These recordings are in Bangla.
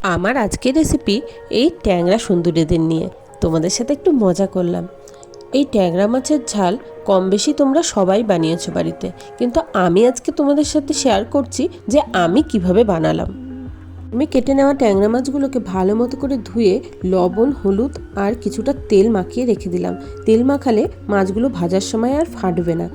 আমার আজকের রেসিপি এই ট্যাংরা সুন্দরীদের নিয়ে তোমাদের সাথে একটু মজা করলাম। এই ট্যাংরা মাছের ঝাল কম বেশি তোমরা সবাই বানিয়েছো বাড়িতে, কিন্তু আমি আজকে তোমাদের সাথে শেয়ার করছি যে আমি কিভাবে বানালাম। আমি কেটে নেওয়া ট্যাংরা মাছগুলোকে ভালো মতো করে ধুয়ে লবণ, হলুদ আর কিছুটা তেল মাখিয়ে রেখে দিলাম। তেল মাখালে মাছগুলো ভাজার সময় আর ফাটবে না।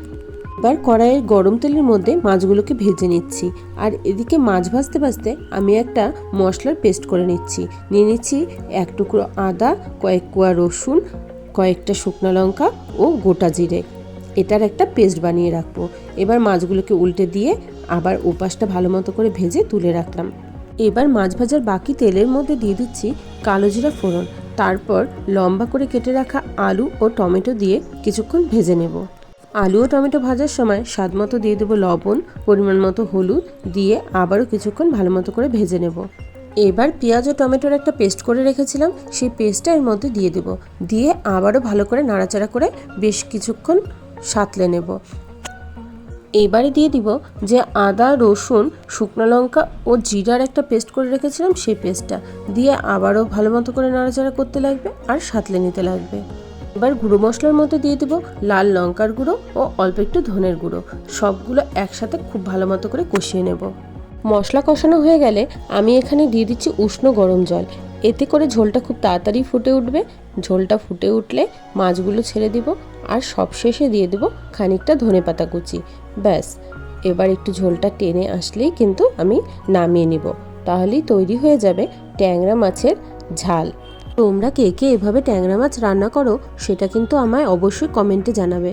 এবার কড়াইয়ের গরম তেলের মধ্যে মাছগুলোকে ভেজে নিচ্ছি, আর এদিকে মাছ ভাজতে ভাজতে আমি একটা মশলার পেস্ট করে নিচ্ছি। নিয়ে নিচ্ছি এক টুকরো আদা, কয়েক কোয়া রসুন, কয়েকটা শুকনো লঙ্কা ও গোটা জিরে। এটার একটা পেস্ট বানিয়ে রাখবো। এবার মাছগুলোকে উল্টে দিয়ে আবার ওপাশটা ভালো মতো করে ভেজে তুলে রাখলাম। এবার মাছ ভাজার বাকি তেলের মধ্যে দিয়ে দিচ্ছি কালো জিরা ফোড়ন। তারপর লম্বা করে কেটে রাখা আলু ও টমেটো দিয়ে কিছুক্ষণ ভেজে নেব। আলু ও টমেটো ভাজার সময় স্বাদ মতো দিয়ে দেবো লবণ, পরিমাণ মতো হলুদ দিয়ে আবারও কিছুক্ষণ ভালো মতো করে ভেজে নেব। এবার পেঁয়াজ ও টমেটোর একটা পেস্ট করে রেখেছিলাম, সেই পেস্টটা এর মধ্যে দিয়ে দেব। দিয়ে আবারও ভালো করে নাড়াচাড়া করে বেশ কিছুক্ষণ সাঁতলে নেব। এবারে দিয়ে দিব যে আদা, রসুন, শুকনো লঙ্কা ও জিরার একটা পেস্ট করে রেখেছিলাম, সেই পেস্টটা দিয়ে আবারও ভালো মতো করে নাড়াচাড়া করতে লাগবে আর সাঁতলে নিতে লাগবে। এবার গুঁড়ো মশলার মধ্যে দিয়ে দেবো লাল লঙ্কার গুঁড়ো ও অল্প একটু ধনের গুঁড়ো। সবগুলো একসাথে খুব ভালো মতো করে কষিয়ে নেব। মশলা কষানো হয়ে গেলে আমি এখানে দিয়ে দিচ্ছি উষ্ণ গরম জল। এতে করে ঝোলটা খুব তাড়াতাড়ি ফুটে উঠবে। ঝোলটা ফুটে উঠলে মাছগুলো ছেড়ে দিব আর সবশেষে দিয়ে দেবো খানিকটা ধনেপাতা কুচি। ব্যাস, এবার একটু ঝোলটা টেনে আসলেই কিন্তু আমি নামিয়ে নিব। তাহলেই তৈরি হয়ে যাবে ট্যাংরা মাছের ঝাল। তোমরা কে কে এভাবে ট্যাংরা মাছ রান্না করো সেটা কিন্তু আমায় অবশ্যই কমেন্টে জানাবে।